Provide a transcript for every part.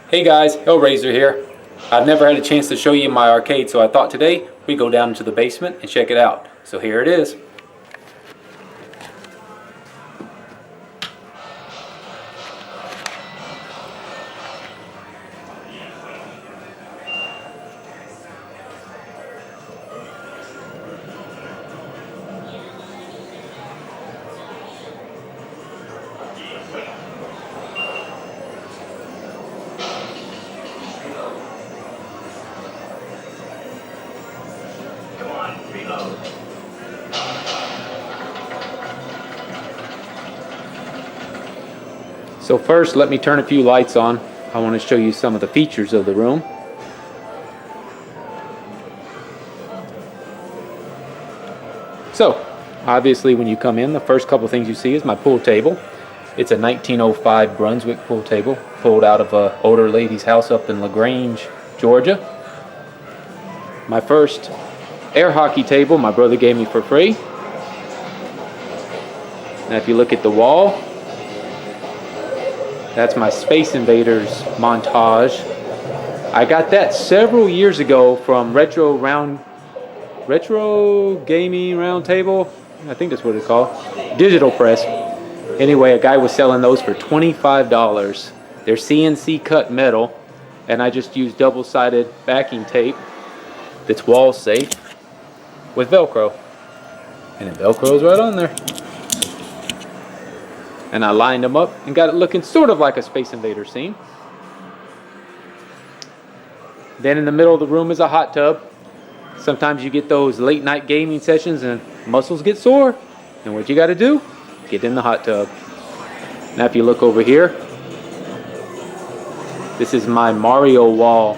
Hey guys, Hailrazer here. I've never had a chance to show you my arcade, so I thought today we'd go down into the basement and check it out. So here it is. So first, let me turn a few lights on. I want to show you some of the features of the room. So, obviously when you come in, the first couple things you see is my pool table. It's a 1905 Brunswick pool table, pulled out of an older lady's house up in LaGrange, Georgia. My first air hockey table my brother gave me for free. Now if you look at the wall, that's my Space Invaders montage. I got that several years ago from Retro Gaming Round Table. I think that's what it's called. Digital Press. Anyway, a guy was selling those for $25. They're CNC cut metal, and I just used double-sided backing tape that's wall safe with Velcro. And it Velcro's right on there. And I lined them up and got it looking sort of like a Space Invader scene. Then in the middle of the room is a hot tub. Sometimes you get those late night gaming sessions and muscles get sore. And what you got to do? Get in the hot tub. Now if you look over here, this is my Mario wall.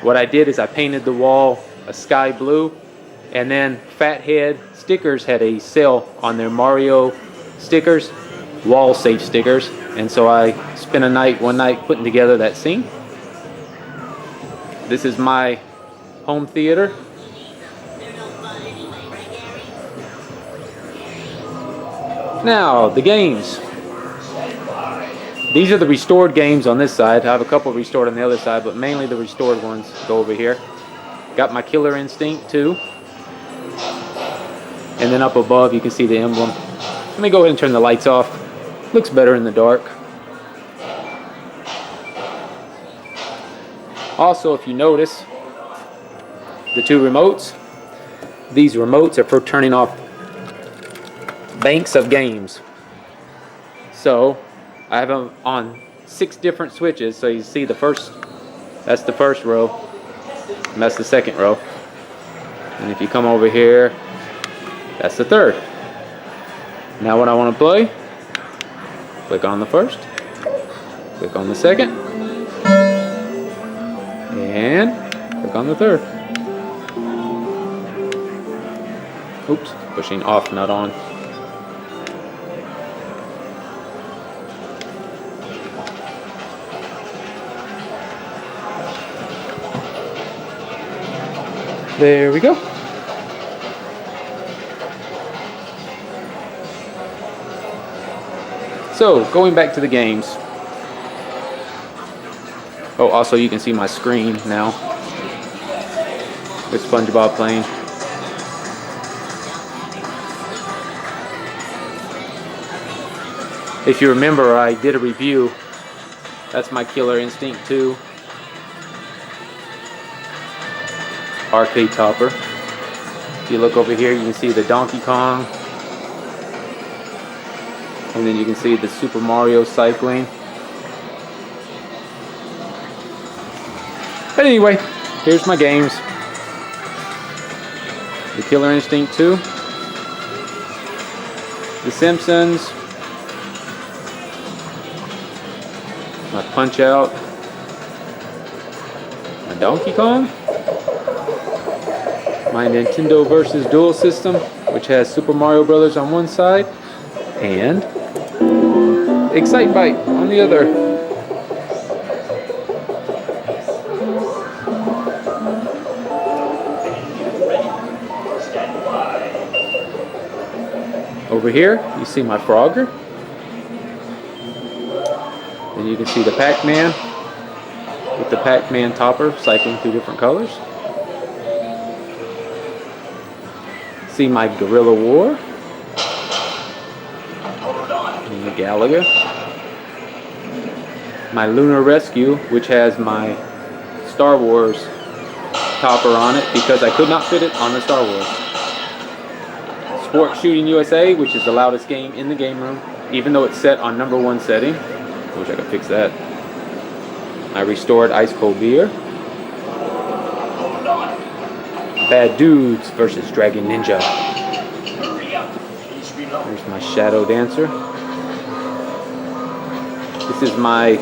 What I did is I painted the wall a sky blue, and then Fathead Stickers had a sale on their Mario stickers, wall safe stickers, and so I spent one night putting together that scene. This is my home theater. Now the games. These are the restored games on this side. I have a couple restored on the other side, but mainly the restored ones go over here. Got my Killer Instinct 2. And then up above you can see the emblem. Let me go ahead and turn the lights off. Looks better in the dark. Also, if you notice, the two remotes. These remotes are for turning off banks of games. So, I have them on 6 different switches. So you see the first, that's the first row. And that's the second row. And if you come over here, that's the third. Now when I want to play, click on the first, click on the second, and click on the third. Oops, pushing off, not on. There we go. So, going back to the games. Oh, also you can see my screen now. With SpongeBob playing. If you remember, I did a review. That's my Killer Instinct 2 arcade topper. If you look over here, you can see the Donkey Kong. And then you can see the Super Mario cycling. But anyway, here's my games. The Killer Instinct 2. The Simpsons. My Punch-Out. My Donkey Kong. My Nintendo vs. Dual System, which has Super Mario Brothers on one side. And Excite-Bike on the other. Over here, you see my Frogger. And you can see the Pac-Man. the Pac-Man topper cycling through different colors. See my Guerrilla War. And the Galaga. My Lunar Rescue, which has my Star Wars topper on it because I could not fit it on the Star Wars. Sport Shooting USA, which is the loudest game in the game room, even though it's set on #1 setting. I wish I could fix that. My restored ice cold beer. Bad Dudes versus Dragon Ninja. There's my Shadow Dancer. This is my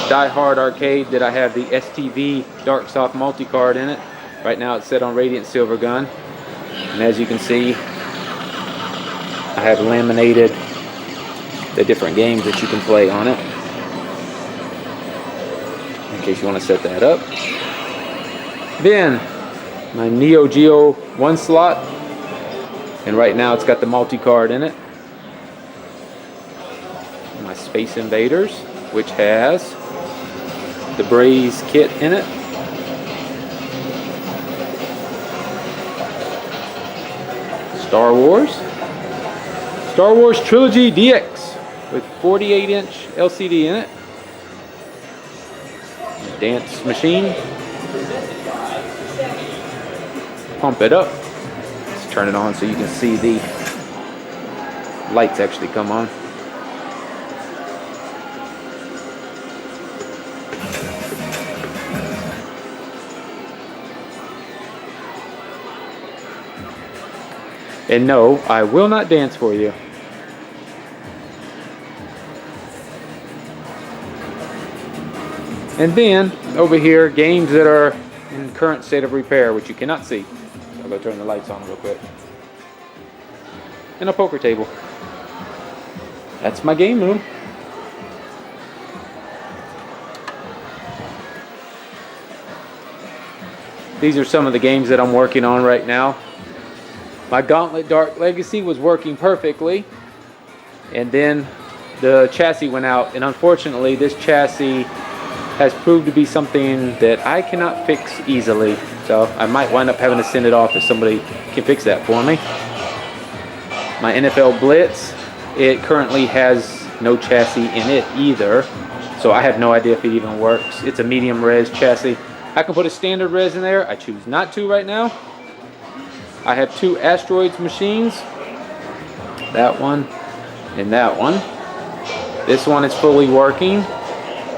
Die Hard arcade that I have the STV Dark Soft multi-card in it. Right now it's set on Radiant Silver Gun. And as you can see, I have laminated the different games that you can play on it. In case you want to set that up. Then, my neo-geo 1 slot. And right now it's got the multi-card in it. My Space Invaders, which has the Braze kit in it. Star Wars Trilogy DX with 48-inch LCD in it. Dance machine. Pump it up. Let's turn it on so you can see the lights actually come on. And no, I will not dance for you. And then, over here, games that are in current state of repair, which you cannot see. I'll go turn the lights on real quick. And a poker table. That's my game room. These are some of the games that I'm working on right now. My Gauntlet Dark Legacy was working perfectly, and then the chassis went out, and unfortunately this chassis has proved to be something that I cannot fix easily, so I might wind up having to send it off if somebody can fix that for me. My NFL Blitz, it currently has no chassis in it either, so I have no idea if it even works. It's a medium res chassis. I can put a standard res in there. I choose not to right now. I have 2 Asteroids machines, that one and that one. This one is fully working,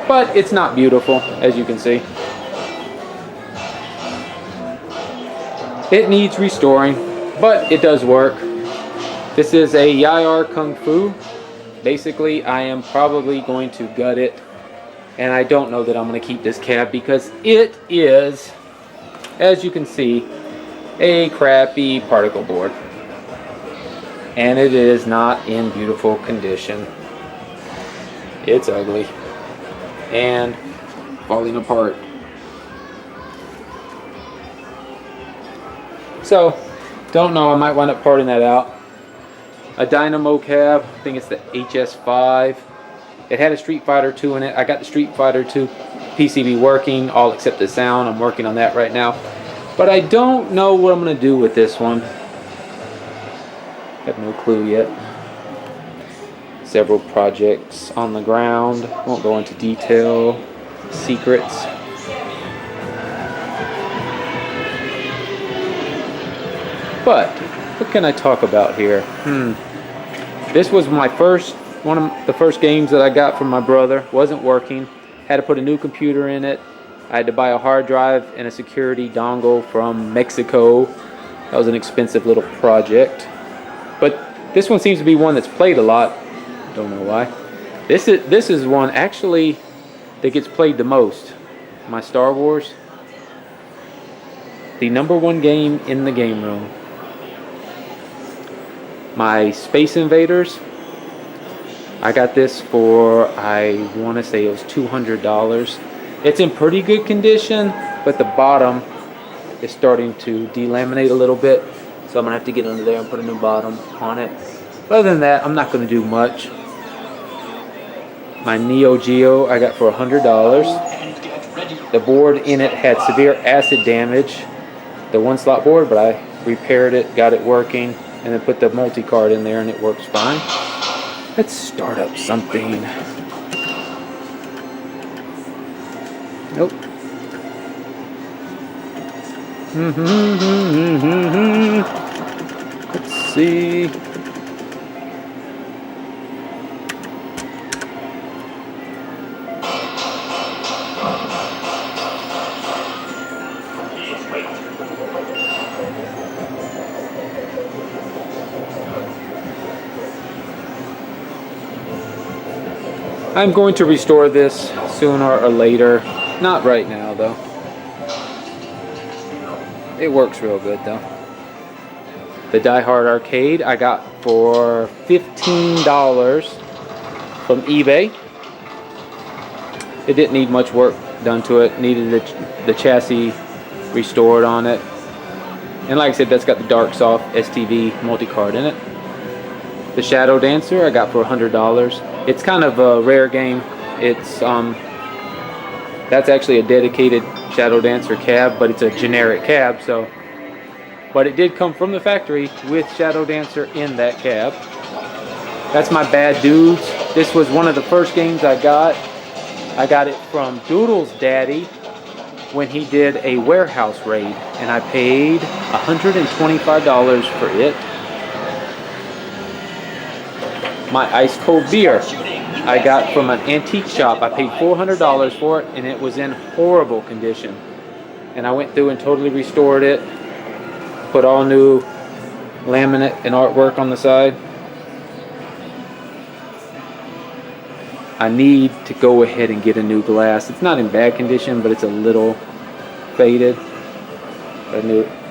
but it's not beautiful, as you can see. It needs restoring, but it does work. This is a Yayar Kung Fu. Basically, I am probably going to gut it, and I don't know that I'm going to keep this cab because it is, as you can see, a crappy particle board, and it is not in beautiful condition. It's ugly and falling apart. So don't know, I might wind up parting that out. A Dynamo cab, I think it's the HS5. It had a Street Fighter 2 in it. I got the Street Fighter 2 PCB working, all except the sound. I'm working on that right now. But I don't know what I'm going to do with this one. Have no clue yet. Several projects on the ground. Won't go into detail. Secrets. But what can I talk about here? This was my one of the first games that I got from my brother. Wasn't working. Had to put a new computer in it. I had to buy a hard drive and a security dongle from Mexico. That was an expensive little project. But this one seems to be one that's played a lot. Don't know why. This is one actually that gets played the most. My Star Wars. The #1 game in the game room. My Space Invaders. I got this for, I want to say it was $200. It's in pretty good condition, but the bottom is starting to delaminate a little bit. So I'm going to have to get under there and put a new bottom on it. Other than that, I'm not going to do much. My Neo-Geo I got for $100. The board in it had severe acid damage, the 1-slot board, but I repaired it, got it working, and then put the multi-card in there and it works fine. Let's start up something. Nope. Let's see. I'm going to restore this sooner or later. Not right now, though. It works real good, though. The Die Hard arcade I got for $15 from eBay. It didn't need much work done to it. Needed the chassis restored on it. And like I said, that's got the Dark Soft STV multi-card in it. The Shadow Dancer I got for $100. It's kind of a rare game. It's that's actually a dedicated Shadow Dancer cab, but it's a generic cab, so. But it did come from the factory with Shadow Dancer in that cab. That's my Bad Dudes. This was one of the first games I got. I got it from Doodle's daddy when he did a warehouse raid, and I paid $125 for it. My ice cold beer I got from an antique shop. I paid $400 for it, and it was in horrible condition. And I went through and totally restored it. Put all new laminate and artwork on the side. I need to go ahead and get a new glass. It's not in bad condition, but it's a little faded. A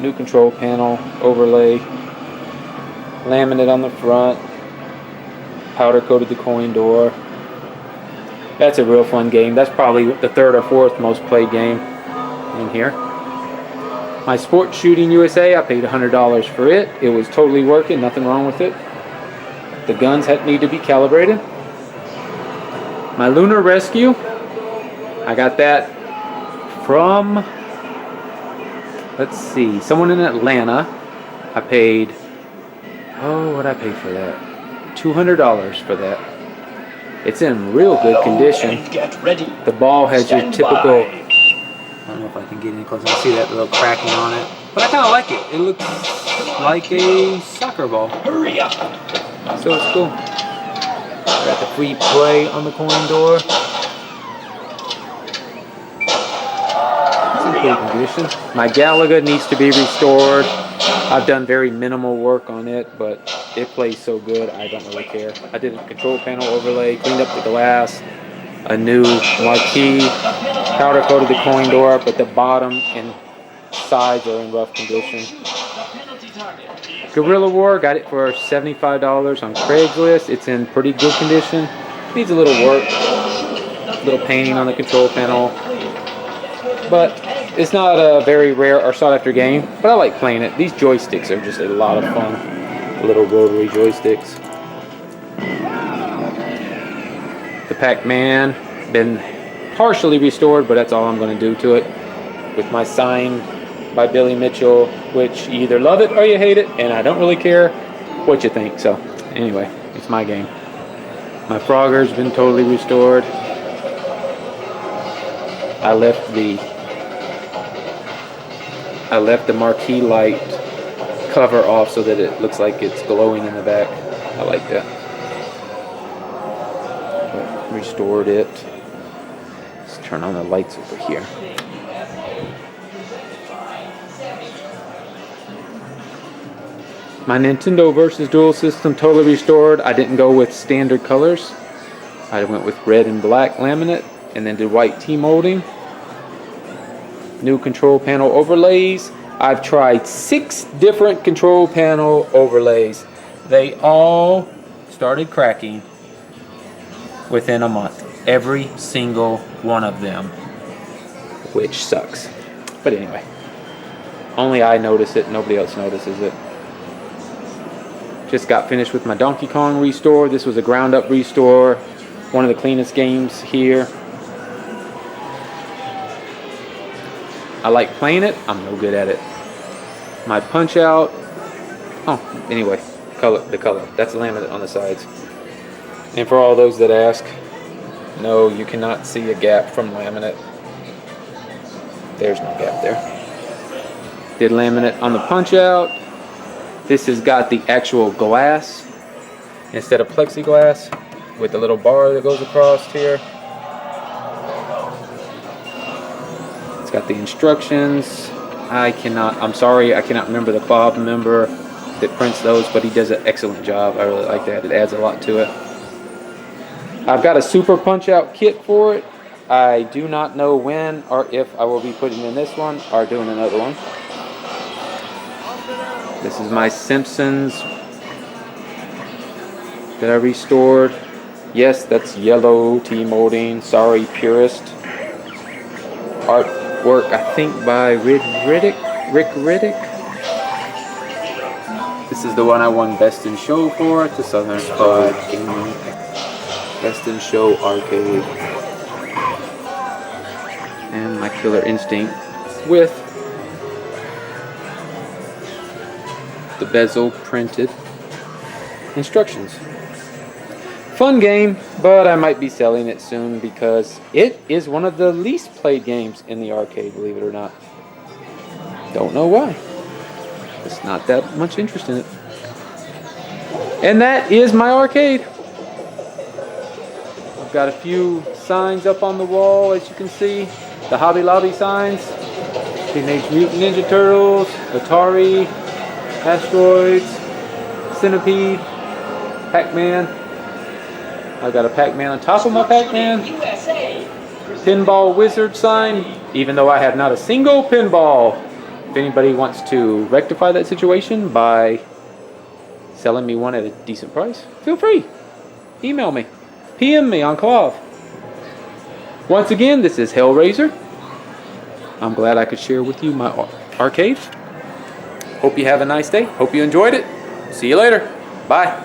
new control panel overlay. Laminate on the front. Powder coated the coin door. That's a real fun game. That's probably the 3rd or 4th most played game in here. My Sports Shooting USA, I paid $100 for it. It was totally working, nothing wrong with it. The guns need to be calibrated. My Lunar Rescue, I got that from, let's see, someone in Atlanta. I paid, what did I pay for that? $200 for that. It's in real good condition. The ball has your typical, I don't know if I can get any closer. I see that little cracking on it, but I kind of like it. It looks like a soccer ball. Hurry up! So it's cool. Got the free play on the coin door. It's in good condition. My Galaga needs to be restored. I've done very minimal work on it, but it plays so good, I don't really care. I did a control panel overlay, cleaned up the glass, a new marquee, powder coated the coin door, but the bottom and sides are in rough condition. Guerrilla War, got it for $75 on Craigslist. It's in pretty good condition. Needs a little work, a little painting on the control panel, but it's not a very rare or sought after game, but I like playing it. These joysticks are just a lot of fun. Little rotary joysticks. The Pac-Man, been partially restored, but that's all I'm going to do to it. With my sign by Billy Mitchell, which you either love it or you hate it, and I don't really care what you think. So anyway, it's my game. My Frogger's been totally restored. I left the marquee light cover off so that it looks like it's glowing in the back. I like that. But restored it. Let's turn on the lights over here. My Nintendo versus Dual System totally restored. I didn't go with standard colors. I went with red and black laminate and then did white T-molding. New control panel overlays. I've tried 6 different control panel overlays. They all started cracking within a month. Every single one of them. Which sucks. But anyway. Only I notice it. Nobody else notices it. Just got finished with my Donkey Kong restore. This was a ground up restore. One of the cleanest games here. I like playing it. I'm no good at it. My punch out. Oh, anyway, the color. That's laminate on the sides. And for all those that ask, no, you cannot see a gap from laminate. There's no gap there. Did laminate on the punch out. This has got the actual glass instead of plexiglass with the little bar that goes across here. It's got the instructions. I'm sorry, I cannot remember the Bob member that prints those, but he does an excellent job. I really like that. It adds a lot to it. I've got a super punch out kit for it. I do not know when or if I will be putting in this one or doing another one. This is my Simpsons that I restored. Yes, that's yellow T-molding. Sorry, purist. Artwork, I think, by Rick Riddick. This is the one I won Best in Show for. The Southern Squad Gaming. Best in Show Arcade. And my Killer Instinct with the bezel printed instructions. Fun game, but I might be selling it soon because it is one of the least played games in the arcade, believe it or not. Don't know why. There's not that much interest in it. And that is my arcade. I've got a few signs up on the wall, as you can see. The Hobby Lobby signs. Teenage Mutant Ninja Turtles, Atari, Asteroids, Centipede, Pac-Man. I've got a Pac-Man on top of my Pac-Man. Pinball Wizard sign, even though I have not a single pinball. If anybody wants to rectify that situation by selling me one at a decent price, feel free. Email me. PM me on Clav. Once again, this is Hailrazer. I'm glad I could share with you my arcade. Hope you have a nice day. Hope you enjoyed it. See you later. Bye.